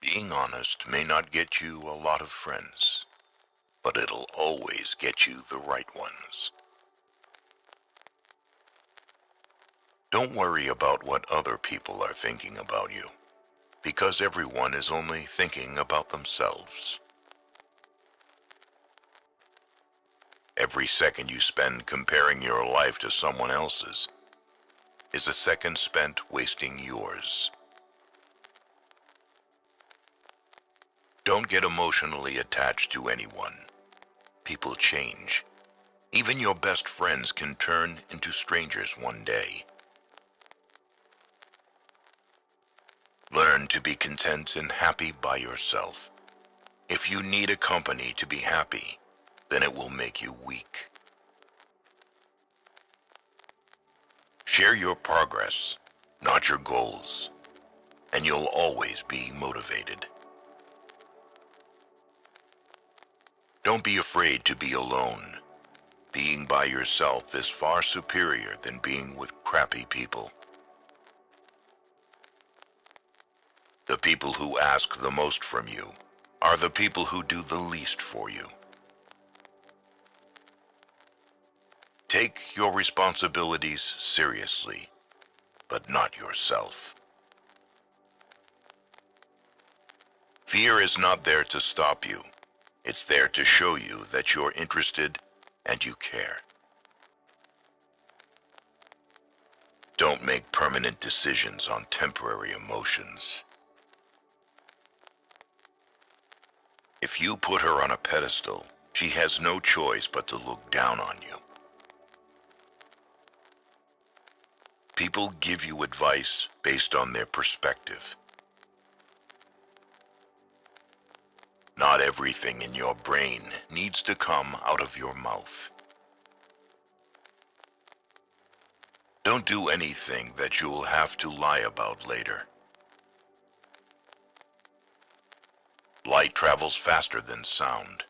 Being honest may not get you a lot of friends, but it'll always get you the right ones. Don't worry about what other people are thinking about you, because everyone is only thinking about themselves. Every second you spend comparing your life to someone else's is a second spent wasting yours. Don't get emotionally attached to anyone. People change. Even your best friends can turn into strangers one day. Learn to be content and happy by yourself. If you need a company to be happy, then it will make you weak. Share your progress, not your goals, and you'll always be motivated. Don't be afraid to be alone. Being by yourself is far superior than being with crappy people. The people who ask the most from you are the people who do the least for you. Take your responsibilities seriously, but not yourself. Fear is not there to stop you. It's there to show you that you're interested and you care. Don't make permanent decisions on temporary emotions. If you put her on a pedestal, she has no choice but to look down on you. People give you advice based on their perspective. Not everything in your brain needs to come out of your mouth. Don't do anything that you'll have to lie about later. Light travels faster than sound.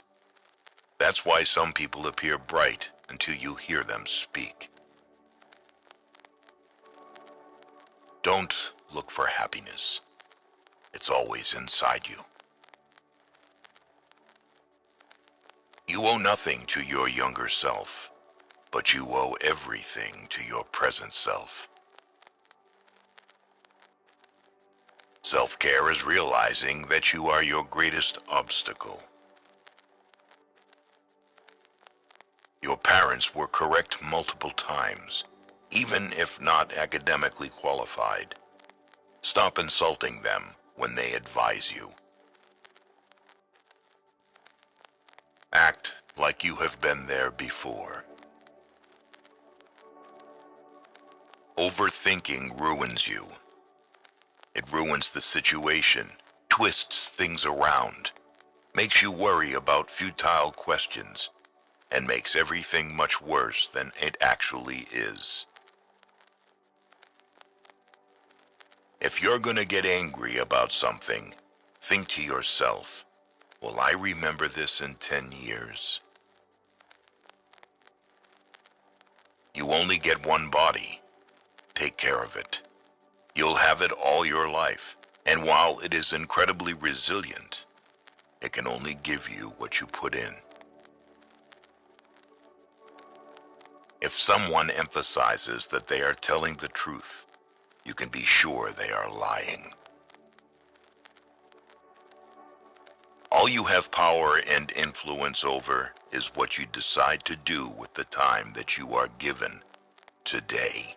That's why some people appear bright until you hear them speak. Don't look for happiness. It's always inside you. You owe nothing to your younger self, but you owe everything to your present self. Self-care is realizing that you are your greatest obstacle. Your parents were correct multiple times, even if not academically qualified. Stop insulting them when they advise you. Act like you have been there before. Overthinking ruins you. It ruins the situation, twists things around, makes you worry about futile questions, and makes everything much worse than it actually is. If you're gonna get angry about something, think to yourself, will I remember this in 10 years? You only get one body. Take care of it. You'll have it all your life, and while it is incredibly resilient, it can only give you what you put in. If someone emphasizes that they are telling the truth, you can be sure they are lying. All you have power and influence over is what you decide to do with the time that you are given today.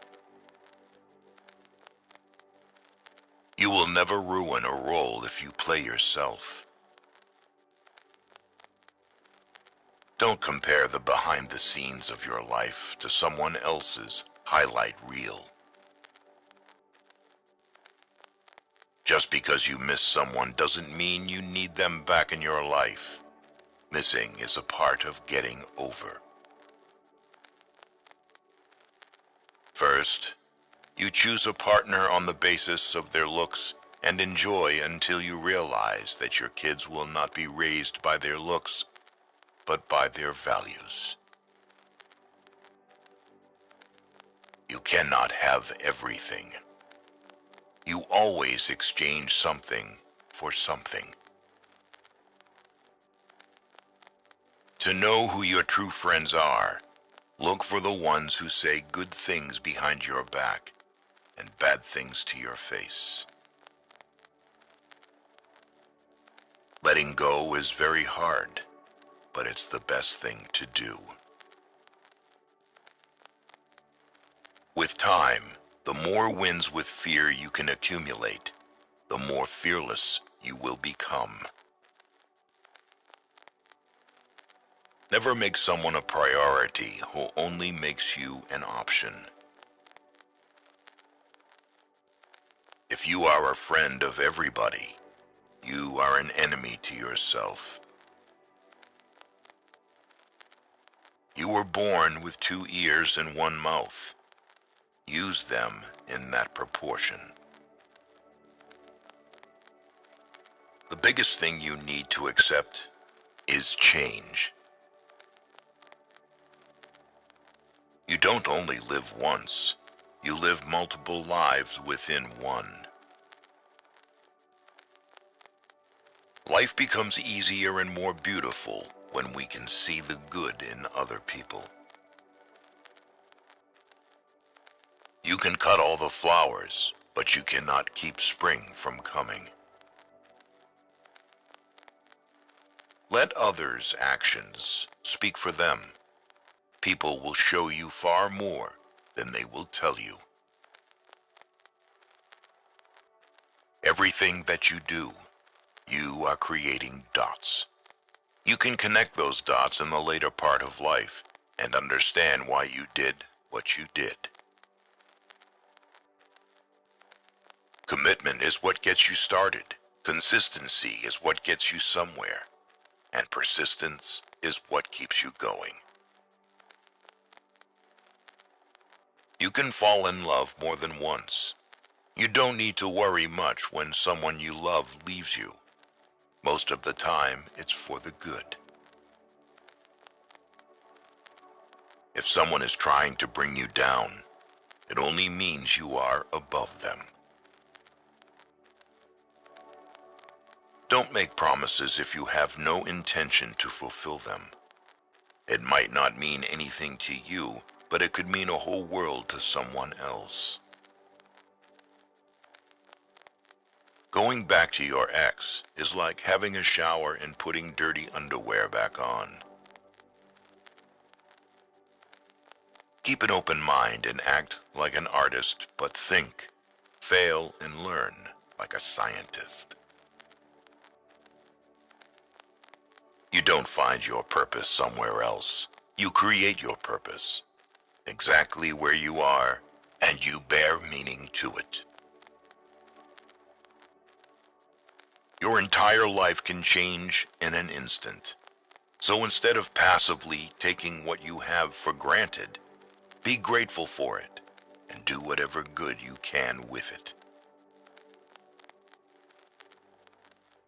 You will never ruin a role if you play yourself. Don't compare the behind the scenes of your life to someone else's highlight reel. Just because you miss someone doesn't mean you need them back in your life. Missing is a part of getting over. First, you choose a partner on the basis of their looks and enjoy until you realize that your kids will not be raised by their looks, but by their values. You cannot have everything. You always exchange something for something. To know who your true friends are, look for the ones who say good things behind your back and bad things to your face. Letting go is very hard, but it's the best thing to do. With time, the more wins with fear you can accumulate, the more fearless you will become. Never make someone a priority who only makes you an option. If you are a friend of everybody, you are an enemy to yourself. You were born with 2 ears and 1 mouth. Use them in that proportion. The biggest thing you need to accept is change. You don't only live once, you live multiple lives within one. Life becomes easier and more beautiful when we can see the good in other people. You can cut all the flowers, but you cannot keep spring from coming. Let others' actions speak for them. People will show you far more than they will tell you. Everything that you do, you are creating dots. You can connect those dots in the later part of life and understand why you did what you did. Commitment is what gets you started. Consistency is what gets you somewhere. And persistence is what keeps you going. You can fall in love more than once. You don't need to worry much when someone you love leaves you. Most of the time, it's for the good. If someone is trying to bring you down, it only means you are above them. Don't make promises if you have no intention to fulfill them. It might not mean anything to you, but it could mean a whole world to someone else. Going back to your ex is like having a shower and putting dirty underwear back on. Keep an open mind and act like an artist, but think, fail, and learn like a scientist. You don't find your purpose somewhere else. You create your purpose, exactly where you are, and you bear meaning to it. Your entire life can change in an instant. So instead of passively taking what you have for granted, be grateful for it and do whatever good you can with it.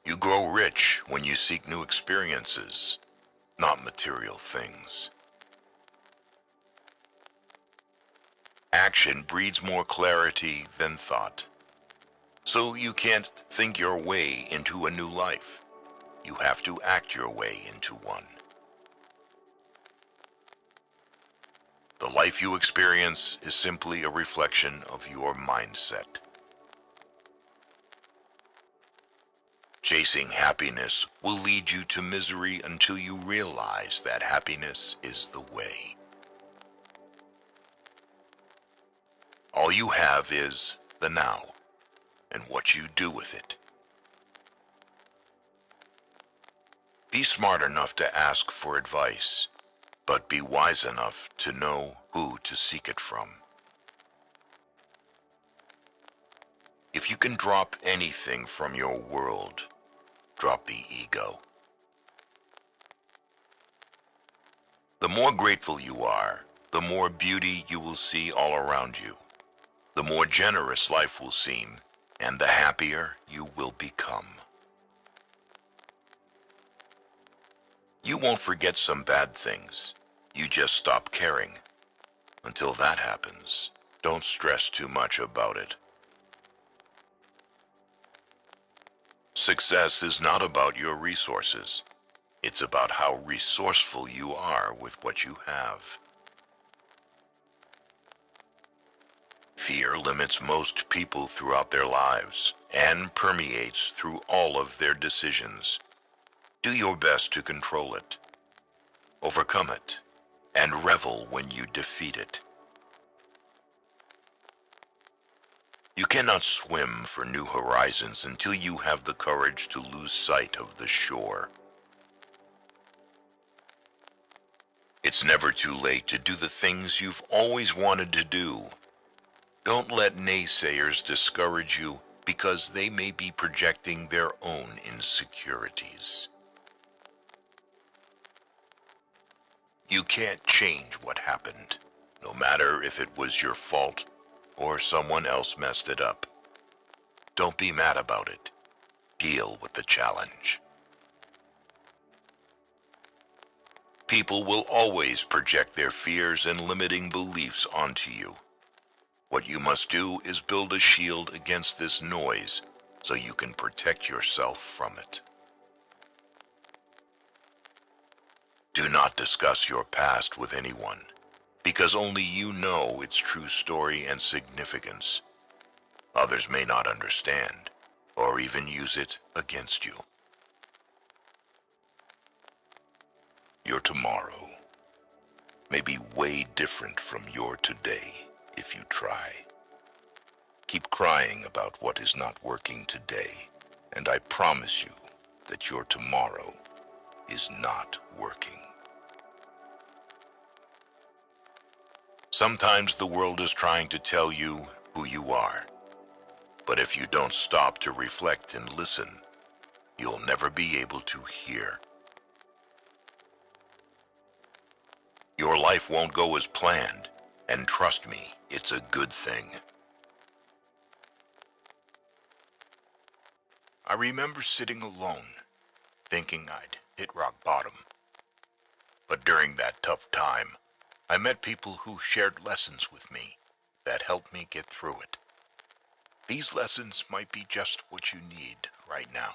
You grow rich when you seek new experiences, not material things. Action breeds more clarity than thought. So you can't think your way into a new life. You have to act your way into one. The life you experience is simply a reflection of your mindset. Chasing happiness will lead you to misery until you realize that happiness is the way. All you have is the now and what you do with it. Be smart enough to ask for advice, but be wise enough to know who to seek it from. If you can drop anything from your world, drop the ego. The more grateful you are, the more beauty you will see all around you. The more generous life will seem, and the happier you will become. You won't forget some bad things. You just stop caring. Until that happens, don't stress too much about it. Success is not about your resources. It's about how resourceful you are with what you have. Fear limits most people throughout their lives and permeates through all of their decisions. Do your best to control it, overcome it, and revel when you defeat it. You cannot swim for new horizons until you have the courage to lose sight of the shore. It's never too late to do the things you've always wanted to do. Don't let naysayers discourage you because they may be projecting their own insecurities. You can't change what happened, no matter if it was your fault or someone else messed it up. Don't be mad about it. Deal with the challenge. People will always project their fears and limiting beliefs onto you. What you must do is build a shield against this noise so you can protect yourself from it. Do not discuss your past with anyone, because only you know its true story and significance. Others may not understand, or even use it against you. Your tomorrow may be way different from your today if you try. Keep crying about what is not working today, and I promise you that your tomorrow is not working. Sometimes the world is trying to tell you who you are, but if you don't stop to reflect and listen, you'll never be able to hear. Your life won't go as planned, and trust me, it's a good thing. I remember sitting alone, thinking I'd hit rock bottom. But during that tough time, I met people who shared lessons with me that helped me get through it. These lessons might be just what you need right now.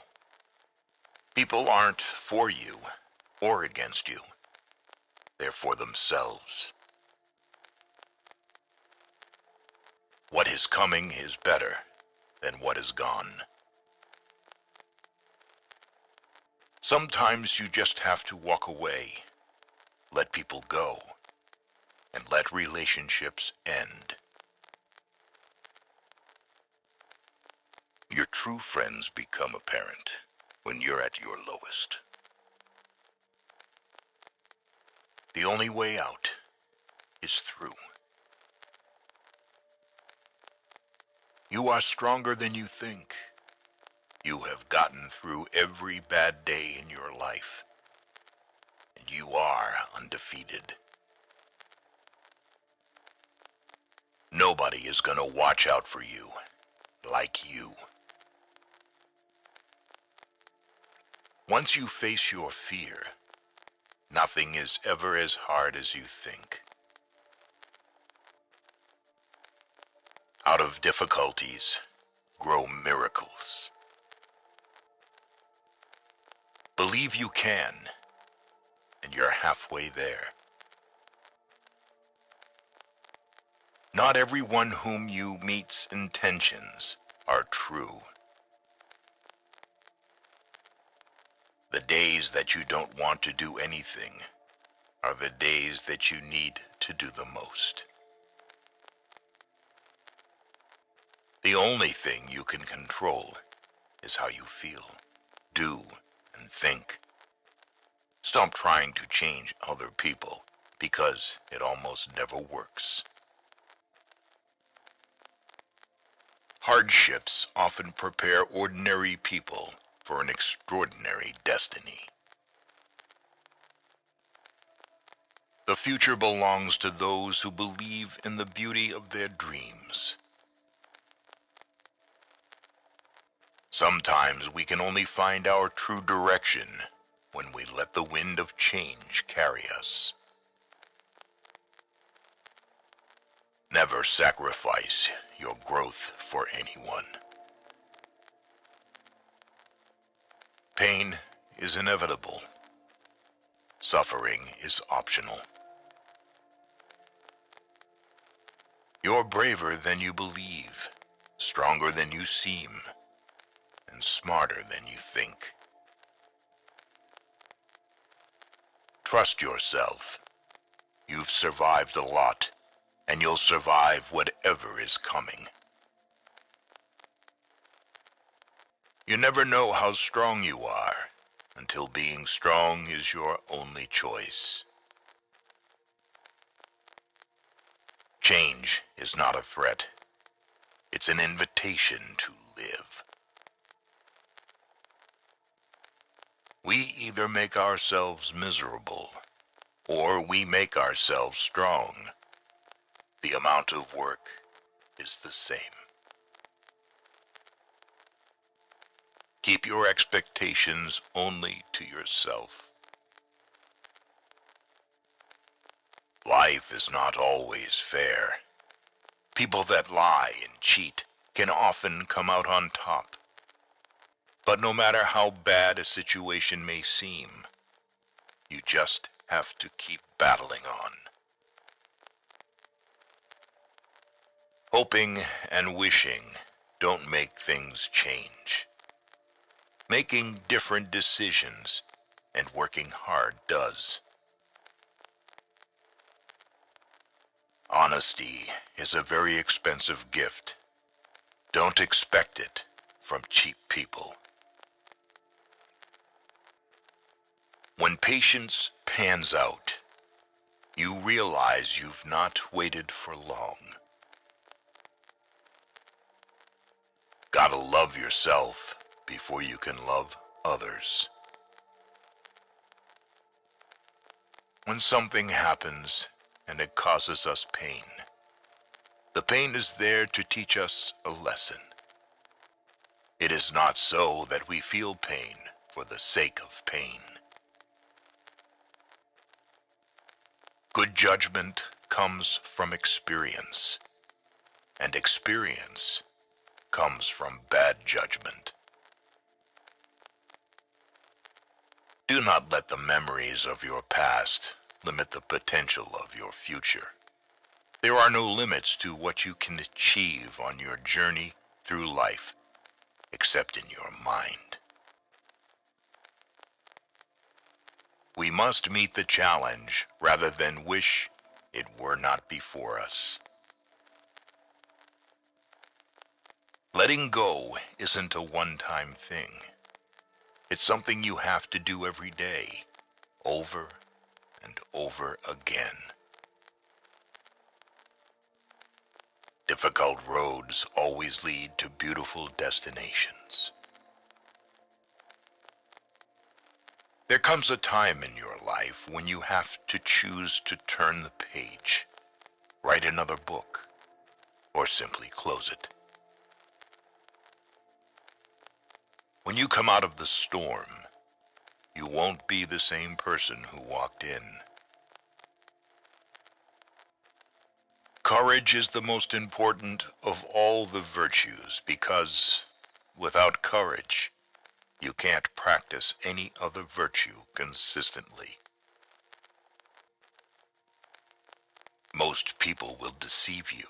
People aren't for you or against you. They're for themselves. What is coming is better than what is gone. Sometimes you just have to walk away, let people go, and let relationships end. Your true friends become apparent when you're at your lowest. The only way out is through. You are stronger than you think. You have gotten through every bad day in your life, and you are undefeated. Nobody is gonna watch out for you like you. Once you face your fear, nothing is ever as hard as you think. Out of difficulties grow miracles. Believe you can, and you're halfway there. Not everyone whom you meet's intentions are true. The days that you don't want to do anything are the days that you need to do the most. The only thing you can control is how you feel, do, and think. Stop trying to change other people because it almost never works. Hardships often prepare ordinary people for an extraordinary destiny. The future belongs to those who believe in the beauty of their dreams. Sometimes we can only find our true direction when we let the wind of change carry us. Never sacrifice your growth for anyone. Pain is inevitable. Suffering is optional. You're braver than you believe, stronger than you seem, and smarter than you think. Trust yourself. You've survived a lot, and you'll survive whatever is coming. You never know how strong you are until being strong is your only choice. Change is not a threat. It's an invitation to live. We either make ourselves miserable, or we make ourselves strong. The amount of work is the same. Keep your expectations only to yourself. Life is not always fair. People that lie and cheat can often come out on top. But no matter how bad a situation may seem, you just have to keep battling on. Hoping and wishing don't make things change. Making different decisions and working hard does. Honesty is a very expensive gift. Don't expect it from cheap people. When patience pans out, you realize you've not waited for long. Gotta love yourself before you can love others. When something happens and it causes us pain, the pain is there to teach us a lesson. It is not so that we feel pain for the sake of pain. Good judgment comes from experience, and experience comes from bad judgment. Do not let the memories of your past limit the potential of your future. There are no limits to what you can achieve on your journey through life, except in your mind. We must meet the challenge rather than wish it were not before us. Letting go isn't a one-time thing. It's something you have to do every day, over and over again. Difficult roads always lead to beautiful destinations. There comes a time in your life when you have to choose to turn the page, write another book, or simply close it. When you come out of the storm, you won't be the same person who walked in. Courage is the most important of all the virtues because without courage, you can't practice any other virtue consistently. Most people will deceive you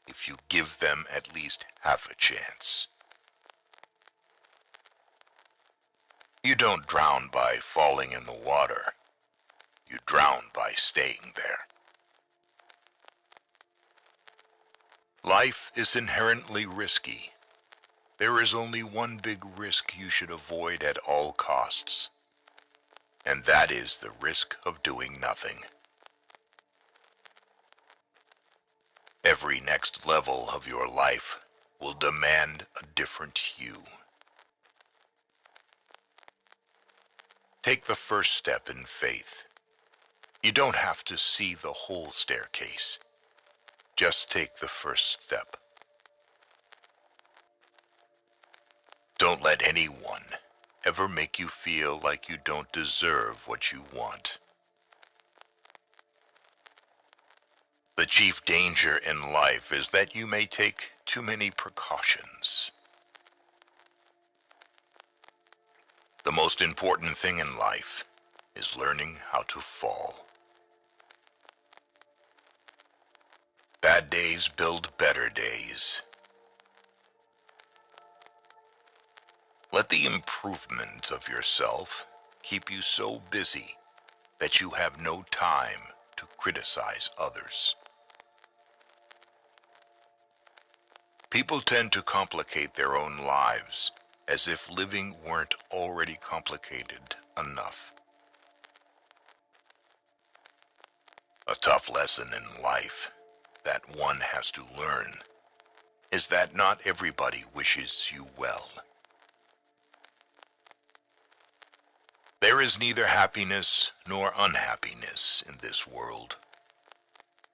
if you give them at least half a chance. You don't drown by falling in the water. You drown by staying there. Life is inherently risky. There is only one big risk you should avoid at all costs, and that is the risk of doing nothing. Every next level of your life will demand a different you. Take the first step in faith. You don't have to see the whole staircase. Just take the first step. Don't let anyone ever make you feel like you don't deserve what you want. The chief danger in life is that you may take too many precautions. The most important thing in life is learning how to fall. Bad days build better days. Let the improvement of yourself keep you so busy that you have no time to criticize others. People tend to complicate their own lives as if living weren't already complicated enough. A tough lesson in life that one has to learn is that not everybody wishes you well. There is neither happiness nor unhappiness in this world.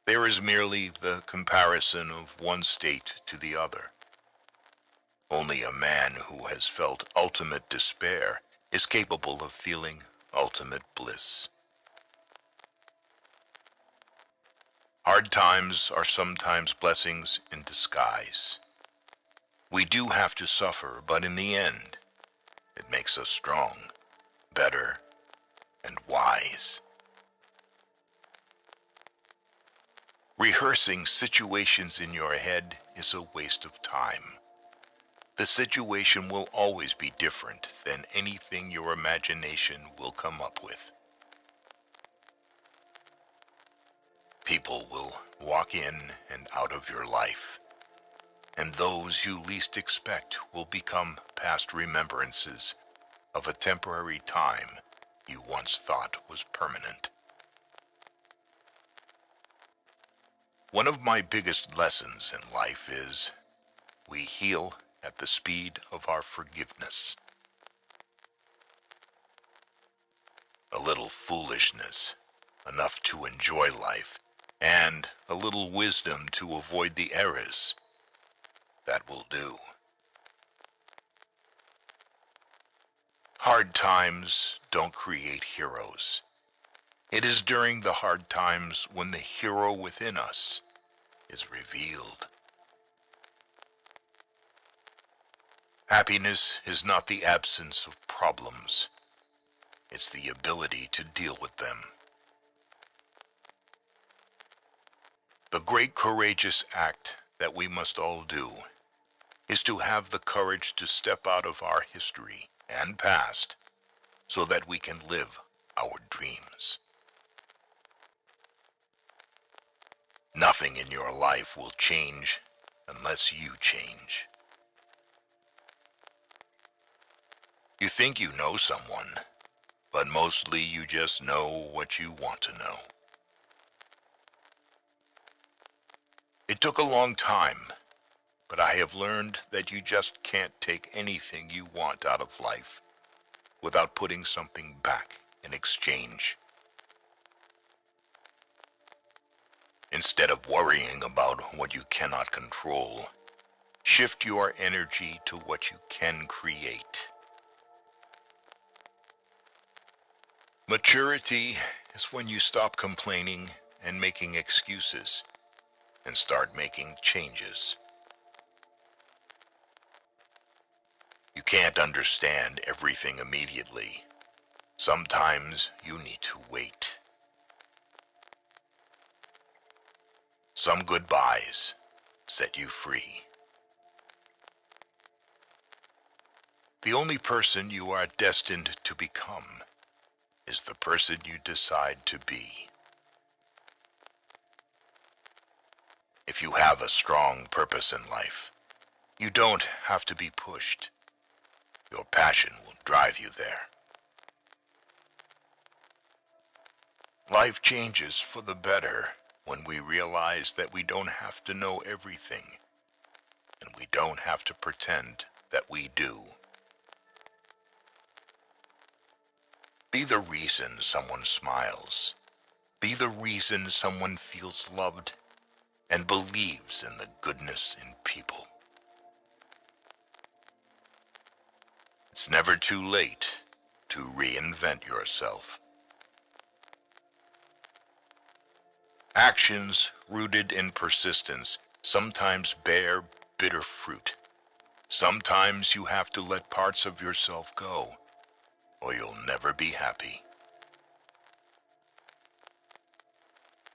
There is merely the comparison of one state to the other. Only a man who has felt ultimate despair is capable of feeling ultimate bliss. Hard times are sometimes blessings in disguise. We do have to suffer, but in the end, it makes us strong, better, and wise. Rehearsing situations in your head is a waste of time. The situation will always be different than anything your imagination will come up with. People will walk in and out of your life, and those you least expect will become past remembrances of a temporary time you once thought was permanent. One of my biggest lessons in life is we heal at the speed of our forgiveness. A little foolishness, enough to enjoy life, and a little wisdom to avoid the errors. That will do. Hard times don't create heroes. It is during the hard times when the hero within us is revealed. Happiness is not the absence of problems. It's the ability to deal with them. The great courageous act that we must all do is to have the courage to step out of our history and past so that we can live our dreams. Nothing in your life will change unless you change. You think you know someone, but mostly you just know what you want to know. It took a long time, but I have learned that you just can't take anything you want out of life without putting something back in exchange. Instead of worrying about what you cannot control, shift your energy to what you can create. Maturity is when you stop complaining and making excuses and start making changes. You can't understand everything immediately. Sometimes you need to wait. Some goodbyes set you free. The only person you are destined to become is the person you decide to be. If you have a strong purpose in life, you don't have to be pushed. Your passion will drive you there. Life changes for the better when we realize that we don't have to know everything, and we don't have to pretend that we do. Be the reason someone smiles. Be the reason someone feels loved and believes in the goodness in people. It's never too late to reinvent yourself. Actions rooted in persistence sometimes bear bitter fruit. Sometimes you have to let parts of yourself go never be happy.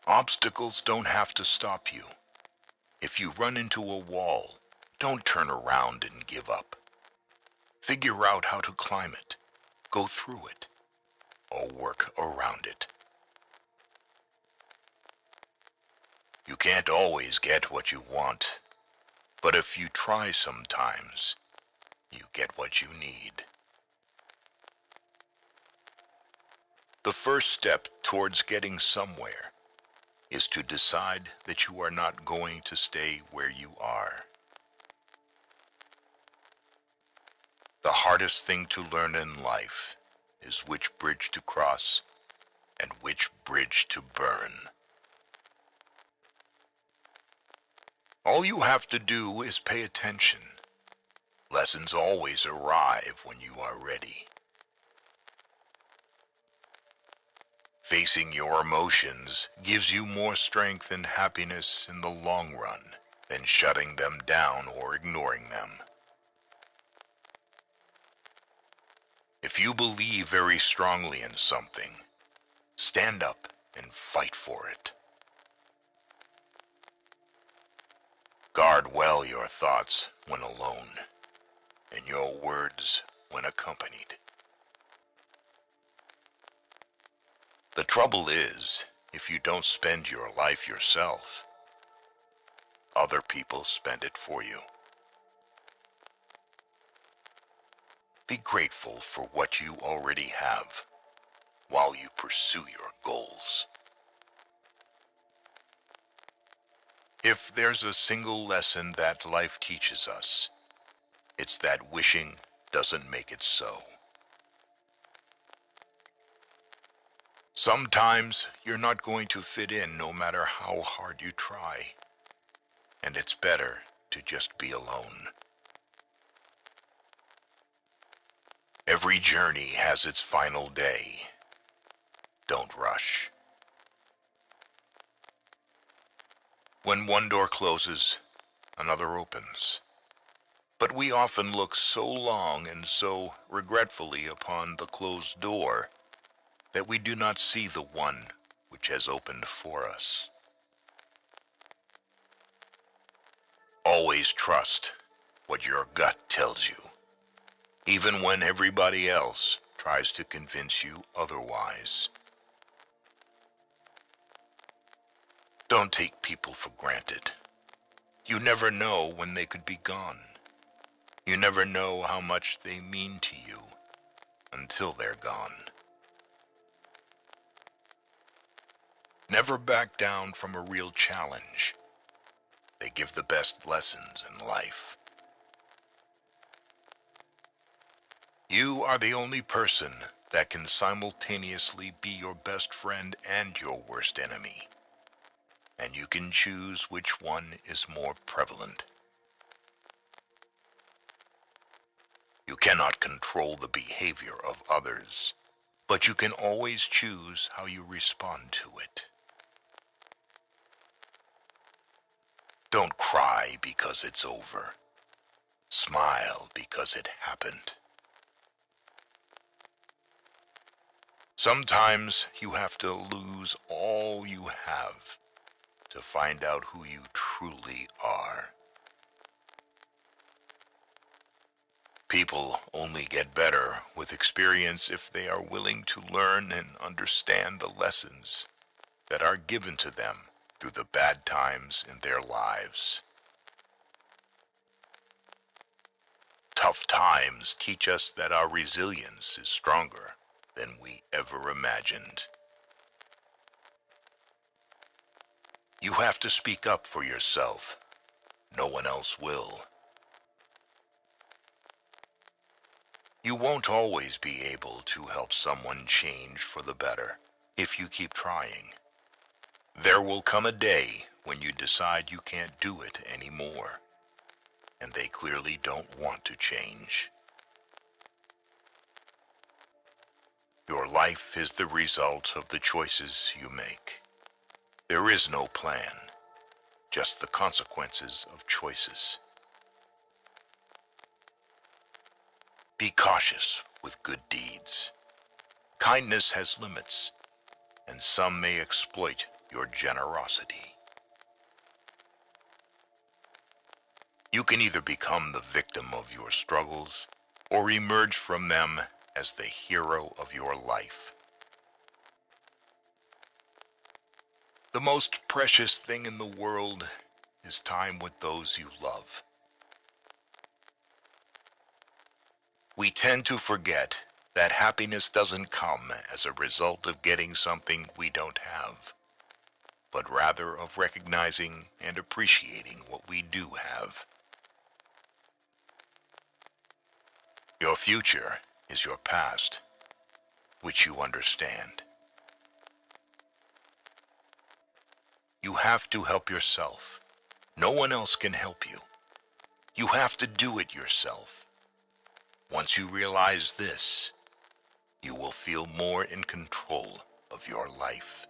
Obstacles don't have to stop you. If you run into a wall, don't turn around and give up. Figure out how to climb it, go through it, or work around it. You can't always get what you want, but if you try sometimes, you get what you need. The first step towards getting somewhere is to decide that you are not going to stay where you are. The hardest thing to learn in life is which bridge to cross and which bridge to burn. All you have to do is pay attention. Lessons always arrive when you are ready. Facing your emotions gives you more strength and happiness in the long run than shutting them down or ignoring them. If you believe very strongly in something, stand up and fight for it. Guard well your thoughts when alone, and your words when accompanied. The trouble is, if you don't spend your life yourself, other people spend it for you. Be grateful for what you already have while you pursue your goals. If there's a single lesson that life teaches us, it's that wishing doesn't make it so. Sometimes you're not going to fit in no matter how hard you try, and it's better to just be alone. Every journey has its final day. Don't rush. When one door closes, another opens. But we often look so long and so regretfully upon the closed door that we do not see the one which has opened for us. Always trust what your gut tells you, even when everybody else tries to convince you otherwise. Don't take people for granted. You never know when they could be gone. You never know how much they mean to you until they're gone. Never back down from a real challenge. They give the best lessons in life. You are the only person that can simultaneously be your best friend and your worst enemy, and you can choose which one is more prevalent. You cannot control the behavior of others, but you can always choose how you respond to it. Don't cry because it's over. Smile because it happened. Sometimes you have to lose all you have to find out who you truly are. People only get better with experience if they are willing to learn and understand the lessons that are given to them through the bad times in their lives. Tough times teach us that our resilience is stronger than we ever imagined. You have to speak up for yourself. No one else will. You won't always be able to help someone change for the better if you keep trying. There will come a day when you decide you can't do it anymore, and they clearly don't want to change. Your life is the result of the choices you make. There is no plan, just the consequences of choices. Be cautious with good deeds. Kindness has limits, and some may exploit your generosity. You can either become the victim of your struggles or emerge from them as the hero of your life. The most precious thing in the world is time with those you love. We tend to forget that happiness doesn't come as a result of getting something we don't have, but rather of recognizing and appreciating what we do have. Your future is your past, which you understand. You have to help yourself. No one else can help you. You have to do it yourself. Once you realize this, you will feel more in control of your life.